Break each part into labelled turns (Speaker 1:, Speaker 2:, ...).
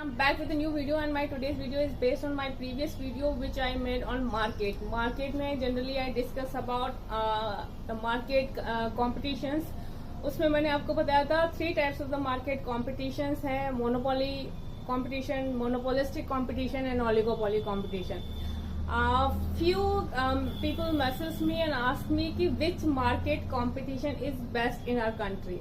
Speaker 1: I'm back with a new video and my today's video is based on my previous video which I made on market. Market में generally I discuss about the market competitions. उसमें मैंने आपको बताया था 3 types of the market competitions है, monopoly competition, monopolistic competition and oligopoly competition. Few people message me and ask me कि which market competition is best in our country.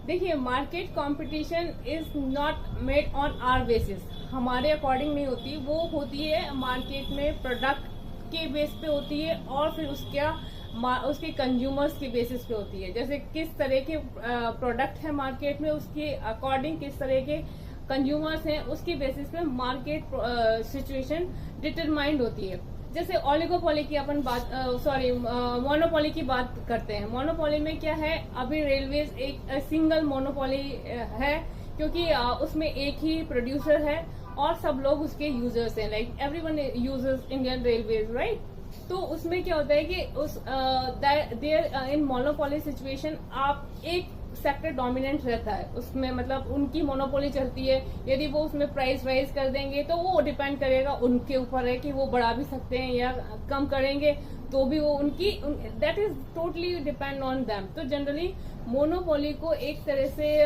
Speaker 1: देखिए market competition is not made on our basis, हमारे according नहीं होती, वो होती है market में product के बेस पे होती है और फिर उसके कंज्यूमर्स के बेसिस पे होती है। जैसे किस तरह के प्रोडक्ट है मार्केट में, उसके अकॉर्डिंग किस तरह के कंज्यूमर्स हैं, उसके बेसिस पे मार्केट सिचुएशन डिटरमाइंड होती है। जैसे ओलिगोपोली की अपन बात मोनोपोली की बात करते हैं। मोनोपोली में क्या है, अभी रेलवेज एक सिंगल मोनोपोली है क्योंकि उसमें एक ही प्रोड्यूसर है और सब लोग उसके यूजर्स हैं, like everyone users Indian railways, right. तो उसमें क्या होता है कि उस देयर इन मोनोपोली सिचुएशन आप एक सेक्टर डोमिनेंट रहता है उसमें, मतलब उनकी मोनोपोली चलती है। यदि वो उसमें प्राइस राइज कर देंगे तो वो डिपेंड करेगा उनके ऊपर है कि वो बढ़ा भी सकते हैं या कम करेंगे, तो भी वो उनकी that is totally depend on them. तो जनरली मोनोपोली को एक तरह से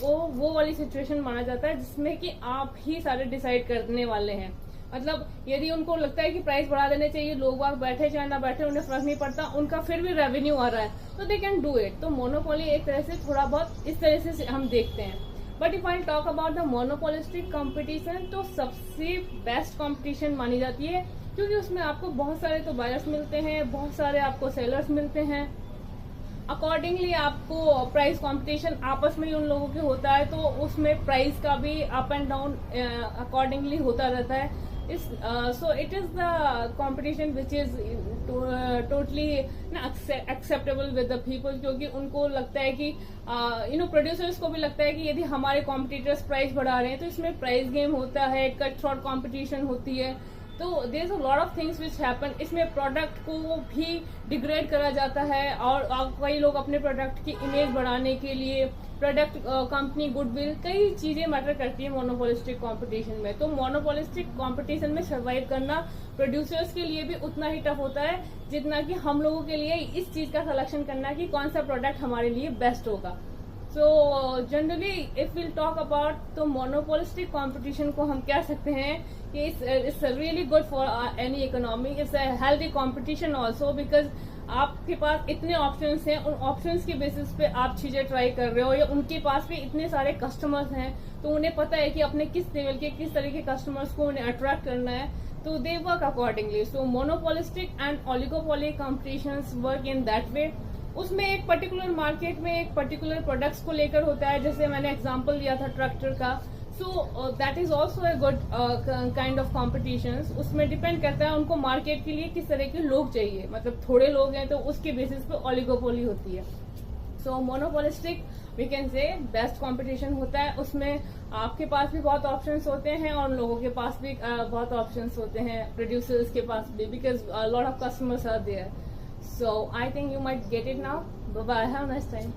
Speaker 1: वो वाली सिचुएशन माना जाता है जिसमें कि आप ही सारे डिसाइड करने वाले हैं। मतलब यदि उनको लगता है कि प्राइस बढ़ा देने चाहिए, लोग बाग बैठे चाहे ना बैठे उन्हें फर्क नहीं पड़ता, उनका फिर भी रेवेन्यू आ रहा है तो दे कैन डू इट। तो मोनोपोली एक तरह से थोड़ा बहुत इस तरह से हम देखते हैं। But if I talk about the monopolistic competition, तो सबसे बेस्ट कंपटीशन मानी जाती है क्योंकि उसमें आपको बहुत सारे तो बायर्स मिलते हैं, बहुत सारे आपको सेलर्स मिलते हैं। अकॉर्डिंगली आपको प्राइस कंपटीशन आपस में ही उन लोगों के होता है, तो उसमें प्राइस का भी अप एंड डाउन अकॉर्डिंगली होता रहता है। So it is the competition which is totally acceptable with the people, क्योंकि उनको लगता है कि प्रोड्यूसर्स को भी लगता है कि यदि हमारे कॉम्पिटिटर्स प्राइस बढ़ा रहे हैं तो इसमें प्राइस गेम होता है, कट थ्रोट कॉम्पिटिशन होती है। तो there is a lot of things which happen. इसमें प्रोडक्ट को भी डिग्रेड करा जाता है और कई लोग अपने प्रोडक्ट की इमेज बढ़ाने के लिए प्रोडक्ट कंपनी गुडविल कई चीजें मैटर करती है मोनोपोलिस्टिक कंपटीशन में। तो मोनोपोलिस्टिक कंपटीशन में सर्वाइव करना प्रोड्यूसर्स के लिए भी उतना ही टफ होता है जितना कि हम लोगों के लिए इस चीज का सिलेक्शन करना कि कौन सा प्रोडक्ट हमारे लिए बेस्ट होगा। So generally if will talk about, तो मोनोपोलिस्टिक कंपटीशन को हम कह सकते हैं कि it's really good for any economy. It's a healthy competition also because आपके पास इतने ऑप्शंस हैं, उन ऑप्शंस के बेसिस पे आप चीजें ट्राई कर रहे हो, या उनके पास भी इतने सारे कस्टमर्स हैं तो उन्हें पता है कि अपने किस लेवल के किस तरह के कस्टमर्स को उन्हें अट्रैक्ट करना है, तो they work accordingly. So monopolistic and oligopoly competitions work in that way. उसमें एक पर्टिकुलर मार्केट में एक पर्टिकुलर प्रोडक्ट्स को लेकर होता है, जैसे मैंने एग्जांपल दिया था ट्रैक्टर का। So that is also a good kind of competitions. उसमें डिपेंड करता है उनको मार्केट के लिए किस तरह के लोग चाहिए, मतलब थोड़े लोग हैं तो उसके बेसिस पे ओलिगोपोली होती है। So monopolistic we can say best competition होता है, उसमें आपके पास भी बहुत ऑप्शंस होते हैं और उन लोगों के पास भी बहुत ऑप्शंस होते हैं, प्रोड्यूसर्स के पास भी, because lot of customers are there. So I think you might get it now. Bye bye. Have a nice time.